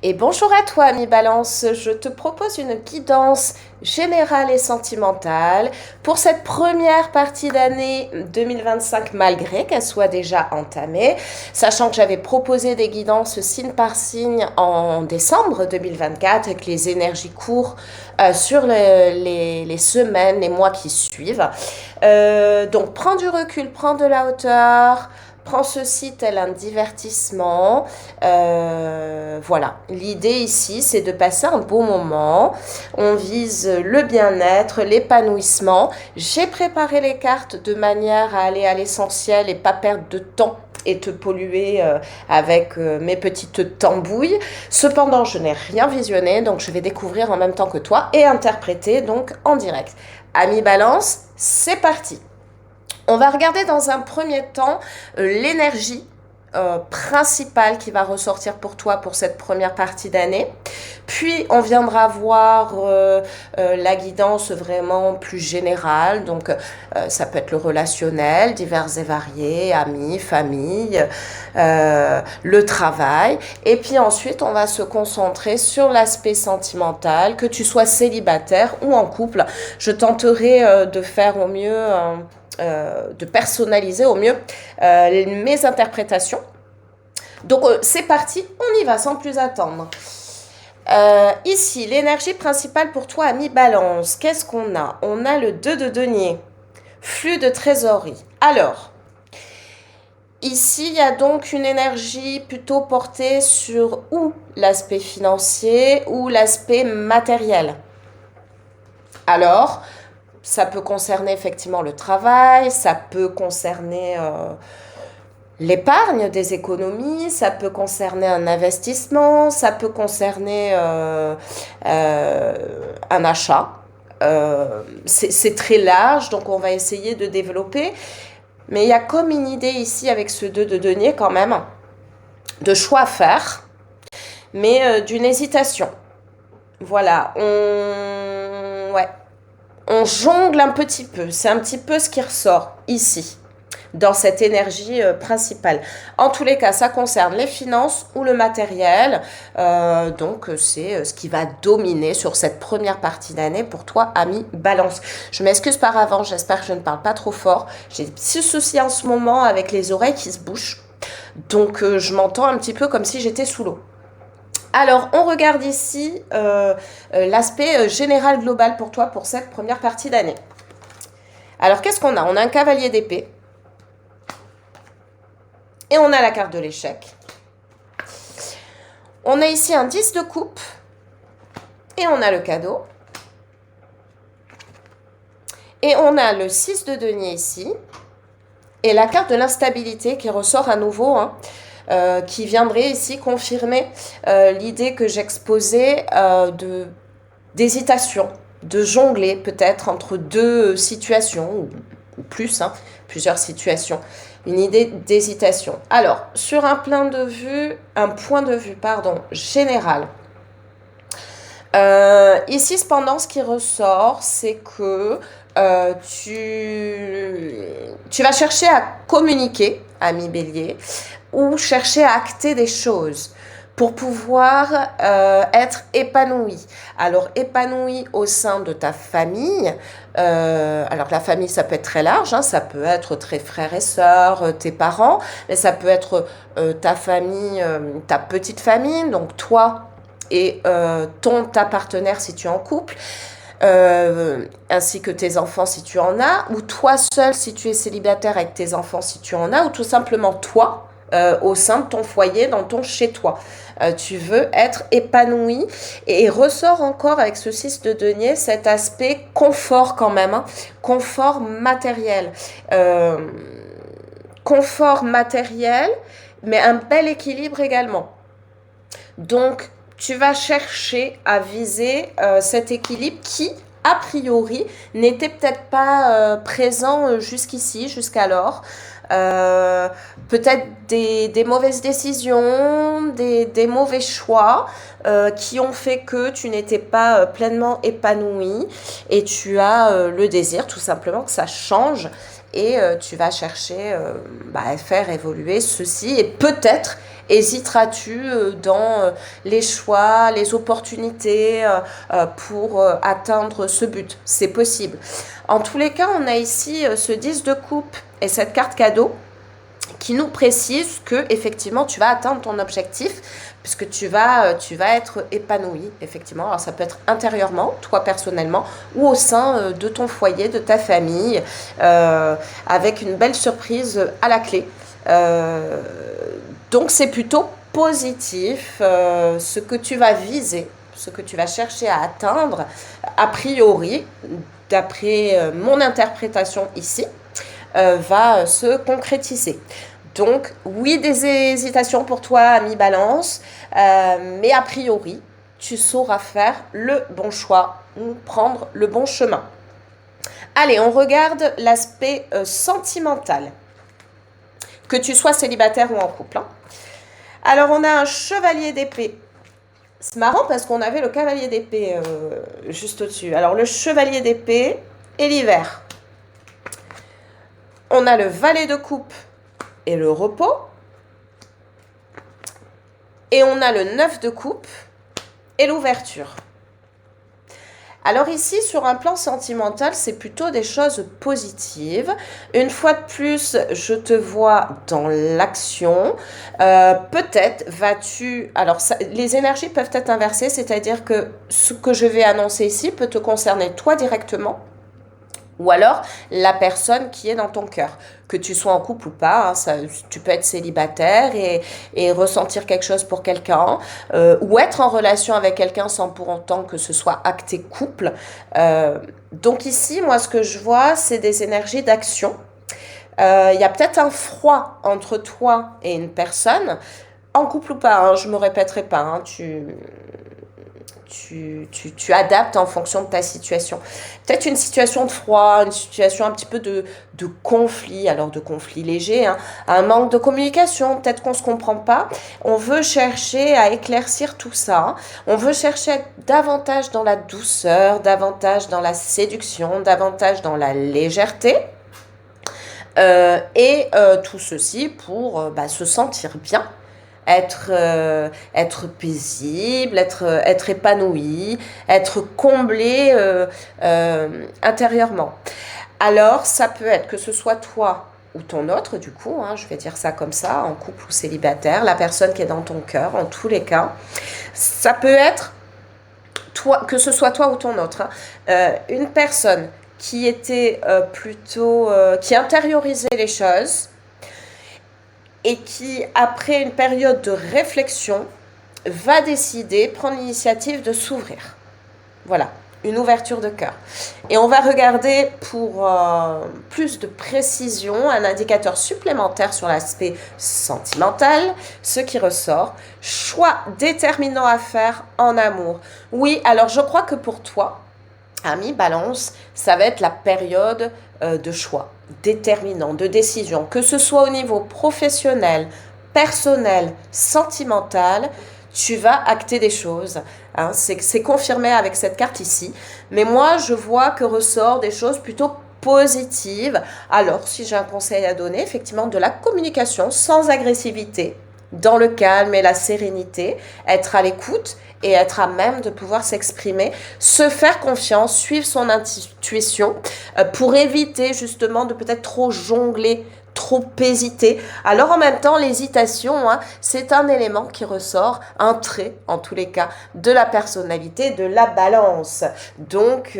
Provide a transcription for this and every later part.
Et bonjour à toi, ami Balance. Je te propose une guidance générale et sentimentale pour cette première partie d'année 2025, malgré qu'elle soit déjà entamée, sachant que j'avais proposé des guidances signe par signe en décembre 2024 et que les énergies courent sur les semaines, les mois qui suivent. Donc, prends du recul, prends de la hauteur. Prends ceci tel un divertissement. Voilà. L'idée ici, c'est de passer un bon moment. On vise le bien-être, l'épanouissement. J'ai préparé les cartes de manière à aller à l'essentiel et pas perdre de temps et te polluer avec mes petites tambouilles. Cependant, je n'ai rien visionné, donc je vais découvrir en même temps que toi et interpréter donc en direct. Ami Balance, c'est parti. On va regarder dans un premier temps l'énergie principale qui va ressortir pour toi pour cette première partie d'année. Puis on viendra voir la guidance vraiment plus générale. Donc ça peut être le relationnel, divers et variés, amis, famille, le travail. Et puis ensuite on va se concentrer sur l'aspect sentimental, que tu sois célibataire ou en couple. Je tenterai de faire au mieux de personnaliser au mieux mes interprétations. Donc c'est parti, on y va sans plus attendre. Ici, l'énergie principale pour toi, ami Balance, qu'est-ce qu'on a? On a le 2 de denier, flux de trésorerie. Alors, ici, il y a donc une énergie plutôt portée sur ou l'aspect financier ou l'aspect matériel. Alors, ça peut concerner effectivement le travail, ça peut concerner l'épargne, des économies, ça peut concerner un investissement, ça peut concerner un achat. C'est très large, donc on va essayer de développer. Mais il y a comme une idée ici avec ce 2 de denier quand même, de choix à faire, mais d'une hésitation. Voilà, on jongle un petit peu. C'est un petit peu ce qui ressort ici, dans cette énergie principale. En tous les cas, ça concerne les finances ou le matériel. Donc, c'est ce qui va dominer sur cette première partie d'année pour toi, ami Balance. Je m'excuse par avance, j'espère que je ne parle pas trop fort. J'ai des petits soucis en ce moment avec les oreilles qui se bouchent. Donc, je m'entends un petit peu comme si j'étais sous l'eau. Alors, on regarde ici l'aspect général global pour toi pour cette première partie d'année. Alors, qu'est-ce qu'on a? On a un cavalier d'épée. Et on a la carte de l'échec. On a ici un 10 de coupe. Et on a le cadeau. Et on a le 6 de denier ici. Et la carte de l'instabilité qui ressort à nouveau, qui viendrait ici confirmer l'idée que j'exposais d'hésitation, de jongler peut-être entre deux situations, ou plus, plusieurs situations. Une idée d'hésitation. Alors, sur un point de vue, général. Ici, cependant, ce qui ressort, c'est que tu vas chercher à communiquer, ami Bélier, ou chercher à acter des choses pour pouvoir être épanoui. Alors, épanoui au sein de ta famille. Alors, la famille, ça peut être très large. Ça peut être tes frères et sœurs, tes parents. Mais ça peut être ta famille, ta petite famille. Donc, toi et ta partenaire si tu es en couple. Ainsi que tes enfants si tu en as, ou toi seul si tu es célibataire avec tes enfants si tu en as, ou tout simplement toi au sein de ton foyer, dans ton chez-toi. Tu veux être épanoui et ressort encore avec ce 6 de denier cet aspect confort quand même, confort matériel. Confort matériel, mais un bel équilibre également. Donc, tu vas chercher à viser cet équilibre qui, a priori, n'était peut-être pas présent jusqu'ici, jusqu'alors. Peut-être des mauvaises décisions, des mauvais choix qui ont fait que tu n'étais pas pleinement épanoui et tu as le désir tout simplement que ça change et tu vas chercher à faire évoluer ceci et peut-être hésiteras-tu dans les choix, les opportunités pour atteindre ce but. C'est possible. En tous les cas, on a ici ce 10 de coupe et cette carte cadeau qui nous précise que effectivement tu vas atteindre ton objectif puisque tu vas être épanoui effectivement. Alors ça peut être intérieurement, toi personnellement, ou au sein de ton foyer, de ta famille, avec une belle surprise à la clé. Donc c'est plutôt positif ce que tu vas viser, ce que tu vas chercher à atteindre, a priori, d'après mon interprétation ici, va se concrétiser. Donc, oui, des hésitations pour toi, ami Balance, mais a priori, tu sauras faire le bon choix ou prendre le bon chemin. Allez, on regarde l'aspect sentimental, que tu sois célibataire ou en couple. Alors, on a un chevalier d'épée. C'est marrant parce qu'on avait le cavalier d'épée juste au-dessus. Alors, le chevalier d'épée et l'hiver. On a le valet de coupe et le repos. Et on a le 9 de coupe et l'ouverture. Alors ici, sur un plan sentimental, c'est plutôt des choses positives. Une fois de plus, je te vois dans l'action. Peut-être vas-tu... Alors, les énergies peuvent être inversées, c'est-à-dire que ce que je vais annoncer ici peut te concerner toi directement. Ou alors la personne qui est dans ton cœur, que tu sois en couple ou pas, tu peux être célibataire et ressentir quelque chose pour quelqu'un, ou être en relation avec quelqu'un sans pour autant que ce soit acté couple. Donc ici, moi, ce que je vois, c'est des énergies d'action. Il y a peut-être un froid entre toi et une personne, en couple ou pas, je ne me répéterai pas, tu adaptes en fonction de ta situation. Peut-être une situation de froid, une situation un petit peu de conflit, alors de conflit léger, un manque de communication, peut-être qu'on ne se comprend pas. On veut chercher à éclaircir tout ça. On veut chercher davantage dans la douceur, davantage dans la séduction, davantage dans la légèreté. Tout ceci pour se sentir bien. Être paisible, être épanoui, être comblé intérieurement. Alors, ça peut être que ce soit toi ou ton autre, du coup, je vais dire ça comme ça, en couple ou célibataire, la personne qui est dans ton cœur, en tous les cas. Ça peut être toi, que ce soit toi ou ton autre, une personne qui était qui intériorisait les choses, et qui, après une période de réflexion, va décider, prendre l'initiative de s'ouvrir. Voilà, une ouverture de cœur. Et on va regarder pour plus de précision un indicateur supplémentaire sur l'aspect sentimental, ce qui ressort. Choix déterminant à faire en amour. Oui, alors je crois que pour toi, ami Balance, ça va être la période de choix déterminant, de décision, que ce soit au niveau professionnel, personnel, sentimental, tu vas acter des choses. C'est confirmé avec cette carte ici. Mais moi, je vois que ressort des choses plutôt positives. Alors, si j'ai un conseil à donner, effectivement, de la communication sans agressivité, dans le calme et la sérénité, être à l'écoute et être à même de pouvoir s'exprimer, se faire confiance, suivre son intuition pour éviter justement de peut-être trop jongler, trop hésiter. Alors en même temps, l'hésitation, c'est un élément qui ressort, un trait en tous les cas, de la personnalité de la balance. Donc,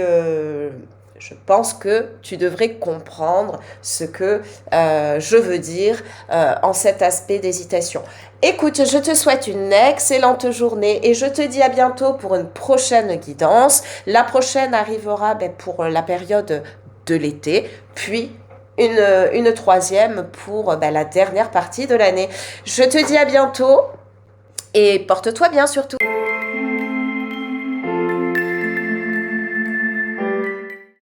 je pense que tu devrais comprendre ce que je veux dire en cet aspect d'hésitation. Écoute, je te souhaite une excellente journée et je te dis à bientôt pour une prochaine guidance. La prochaine arrivera pour la période de l'été, puis une troisième pour la dernière partie de l'année. Je te dis à bientôt et porte-toi bien surtout.